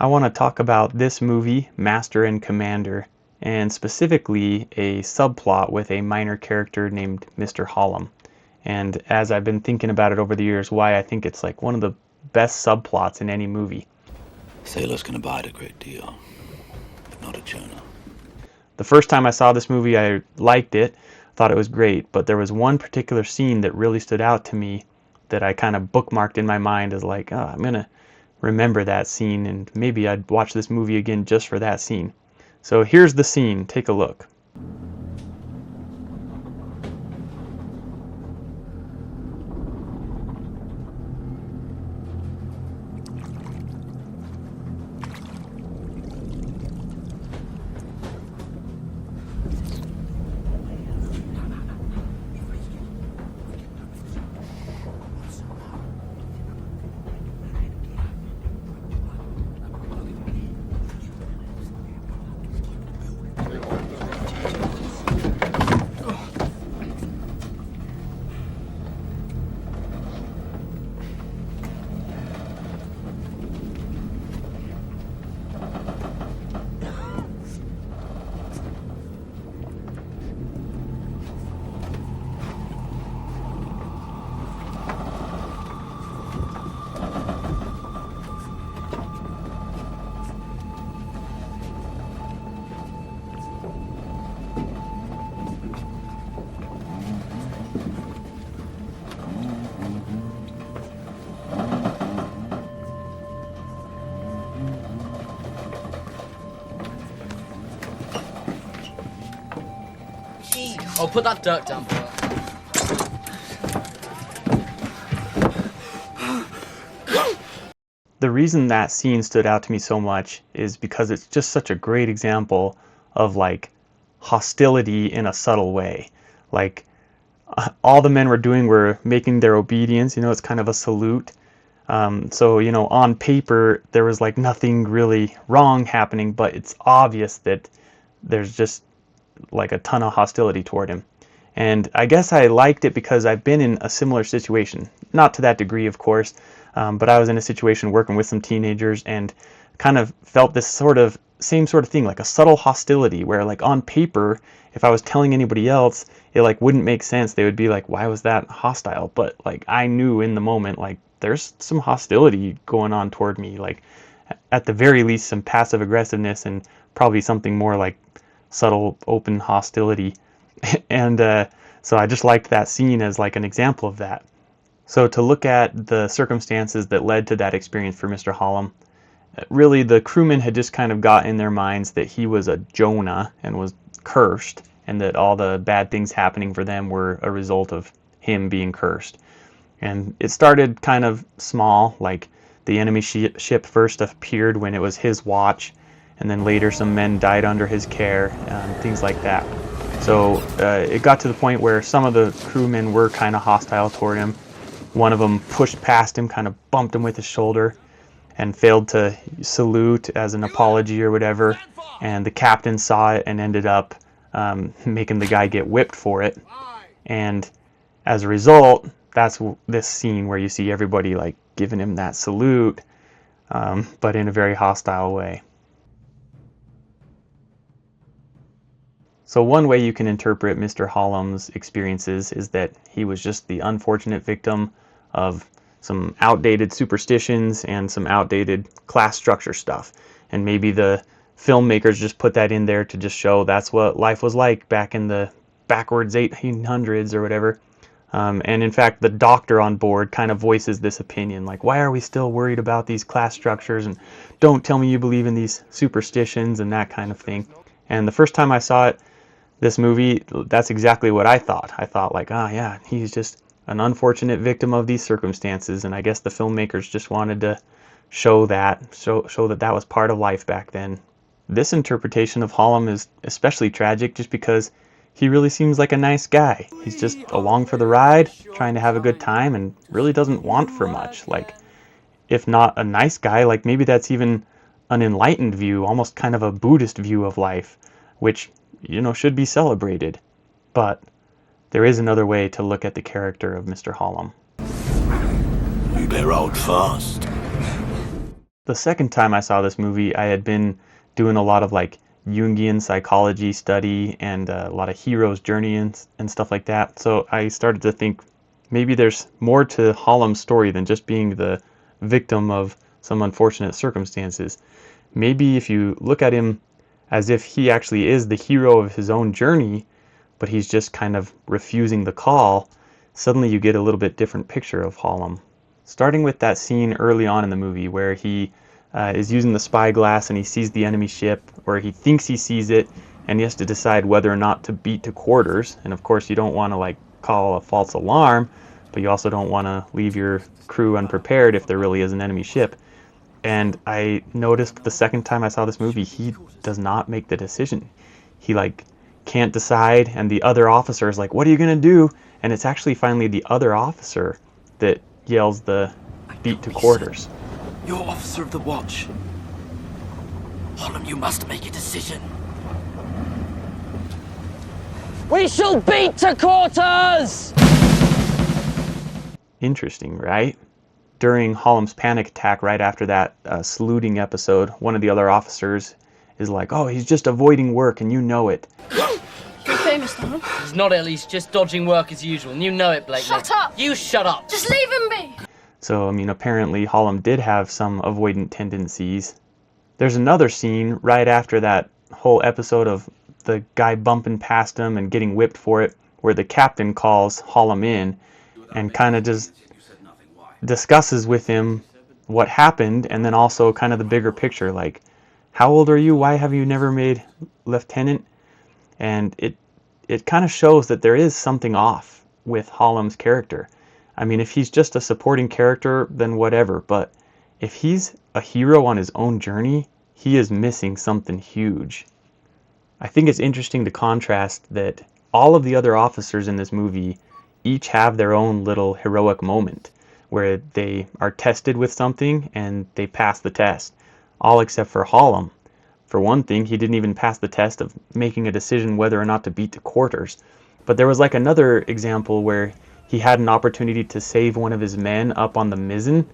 I want to talk about this movie, Master and Commander, and specifically a subplot with a minor character named Mr. Hollom. And as I've been thinking about it over the years, why I think it's like one of the best subplots in any movie. Sailors can abide a great deal, but not a Jonah. The first time I saw this movie, I liked it, thought it was great, but there was one particular scene that really stood out to me that I kind of bookmarked in my mind as like, oh, I'm going to remember that scene, and maybe I'd watch this movie again just for that scene. So here's the scene. Take a look. Oh, put that dirt down, bro. The reason that scene stood out to me so much is because it's just such a great example of like hostility in a subtle way. Like all the men were doing were making their obedience, it's kind of a salute. So, on paper there was like nothing really wrong happening, but it's obvious that there's just like a ton of hostility toward him. And I guess I liked it because I've been in a similar situation, not to that degree of course, but I was in a situation working with some teenagers and kind of felt this same sort of thing, like a subtle hostility where like on paper, if I was telling anybody else, it like wouldn't make sense. They would be like, why was that hostile? But like I knew in the moment, like there's some hostility going on toward me, like at the very least some passive aggressiveness and probably something more like subtle open hostility. And so I just liked that scene as like an example of that. So to look at the circumstances that led to that experience for Mr. Hollom, really the crewmen had just kind of got in their minds that he was a Jonah and was cursed, and that all the bad things happening for them were a result of him being cursed. And it started kind of small, like the enemy ship first appeared when it was his watch, and then later some men died under his care, things like that. So it got to the point where some of the crewmen were kind of hostile toward him. One of them pushed past him, kind of bumped him with his shoulder, and failed to salute as an apology or whatever. And the captain saw it and ended up making the guy get whipped for it. And as a result, that's this scene where you see everybody like giving him that salute, but in a very hostile way. So one way you can interpret Mr. Hollom's experiences is that he was just the unfortunate victim of some outdated superstitions and some outdated class structure stuff. And maybe the filmmakers just put that in there to just show that's what life was like back in the backwards 1800s or whatever. And in fact, the doctor on board kind of voices this opinion, like, why are we still worried about these class structures, and don't tell me you believe in these superstitions and that kind of thing. And the first time I saw it, this movie, that's exactly what I thought. I thought like, yeah, he's just an unfortunate victim of these circumstances, and I guess the filmmakers just wanted to show that that was part of life back then. This interpretation of Hollom is especially tragic just because he really seems like a nice guy. He's just along for the ride, trying to have a good time, and really doesn't want for much. Like, if not a nice guy, like maybe that's even an enlightened view, almost kind of a Buddhist view of life, which should be celebrated. But there is another way to look at the character of Mr. Hollom. You better hold fast. The second time I saw this movie, I had been doing a lot of like Jungian psychology study and a lot of hero's journey and stuff like that. So I started to think maybe there's more to Hollom's story than just being the victim of some unfortunate circumstances. Maybe if you look at him as if he actually is the hero of his own journey, but he's just kind of refusing the call, suddenly you get a little bit different picture of Hollom. Starting with that scene early on in the movie where he is using the spyglass and he sees the enemy ship, or he thinks he sees it, and he has to decide whether or not to beat to quarters. And of course you don't want to like call a false alarm, but you also don't want to leave your crew unprepared if there really is an enemy ship. And I noticed the second time I saw this movie, he does not make the decision. He like can't decide, and the other officer is like, what are you gonna do? And it's actually finally the other officer that yells the beat to quarters. You're officer of the watch. Hollom, you must make a decision. We shall beat to quarters! Interesting, right? During Hollom's panic attack right after that saluting episode, one of the other officers is like, oh, he's just avoiding work and you know it. Good day, Mr. Hollom. He's not at least just dodging work as usual, and you know it, Blakely. Shut up! You shut up! Just leave him be! So, I mean, apparently Hollom did have some avoidant tendencies. There's another scene right after that whole episode of the guy bumping past him and getting whipped for it, where the captain calls Hollom in and kind of just discusses with him what happened, and then also kind of the bigger picture, like, how old are you? Why have you never made lieutenant? And it kind of shows that there is something off with Hollom's character. I mean, if he's just a supporting character, then whatever, but if he's a hero on his own journey, he is missing something huge. I think it's interesting to contrast that all of the other officers in this movie each have their own little heroic moment where they are tested with something and they pass the test, all except for Hollom. For one thing, he didn't even pass the test of making a decision whether or not to beat to quarters. But there was like another example where he had an opportunity to save one of his men up on the mizzen,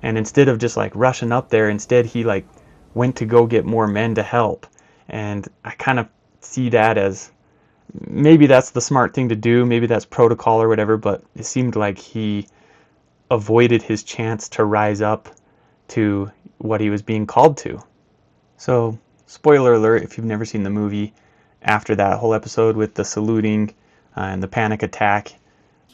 and instead of just like rushing up there, instead he like went to go get more men to help. And I kind of see that as maybe that's the smart thing to do, maybe that's protocol or whatever, but it seemed like he avoided his chance to rise up to what he was being called to. So, spoiler alert if you've never seen the movie, after that whole episode with the saluting and the panic attack,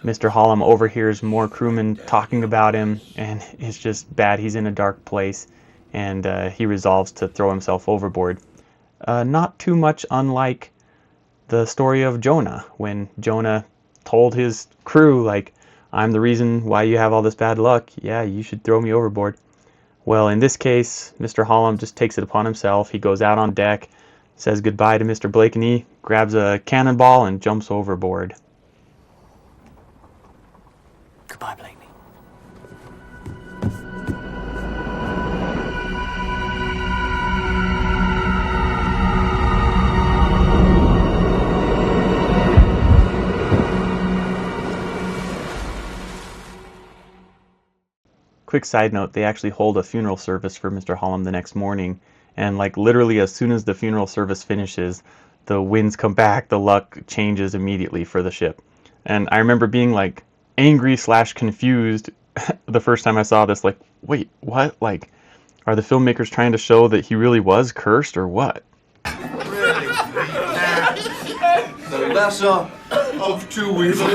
Mr. Hollom overhears more crewmen talking about him, and it's just bad. He's in a dark place, and he resolves to throw himself overboard. Not too much unlike the story of Jonah, when Jonah told his crew, like, I'm the reason why you have all this bad luck. Yeah, you should throw me overboard. Well, in this case, Mr. Hollom just takes it upon himself. He goes out on deck, says goodbye to Mr. Blakeney, grabs a cannonball, and jumps overboard. Goodbye, Blakely. Quick side note, they actually hold a funeral service for Mr. Hollom the next morning, and like literally as soon as the funeral service finishes, the winds come back, the luck changes immediately for the ship. And I remember being like angry / confused the first time I saw this, like, wait, what? Like, are the filmmakers trying to show that he really was cursed or what? The lesser of two evils.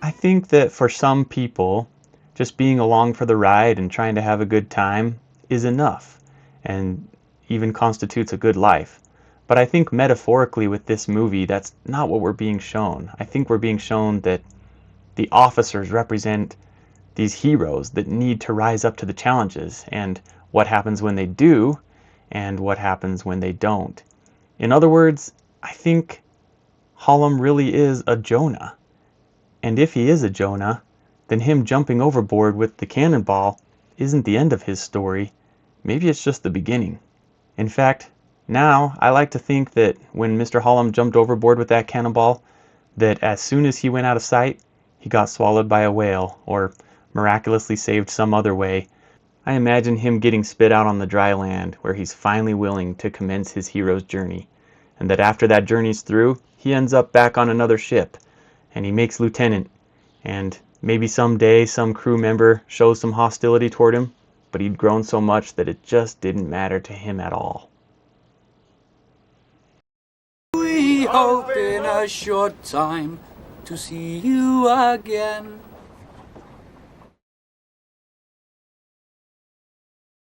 I think that for some people, just being along for the ride and trying to have a good time is enough, and even constitutes a good life. But I think metaphorically with this movie, that's not what we're being shown. I think we're being shown that the officers represent these heroes that need to rise up to the challenges, and what happens when they do, and what happens when they don't. In other words, I think Hollom really is a Jonah. And if he is a Jonah, then him jumping overboard with the cannonball isn't the end of his story. Maybe it's just the beginning. In fact, now I like to think that when Mr. Hollom jumped overboard with that cannonball, that as soon as he went out of sight, he got swallowed by a whale, or miraculously saved some other way, I imagine him getting spit out on the dry land where he's finally willing to commence his hero's journey, and that after that journey's through, he ends up back on another ship, and he makes lieutenant, and maybe someday some crew member shows some hostility toward him, but he'd grown so much that it just didn't matter to him at all. We hope in a short time to see you again.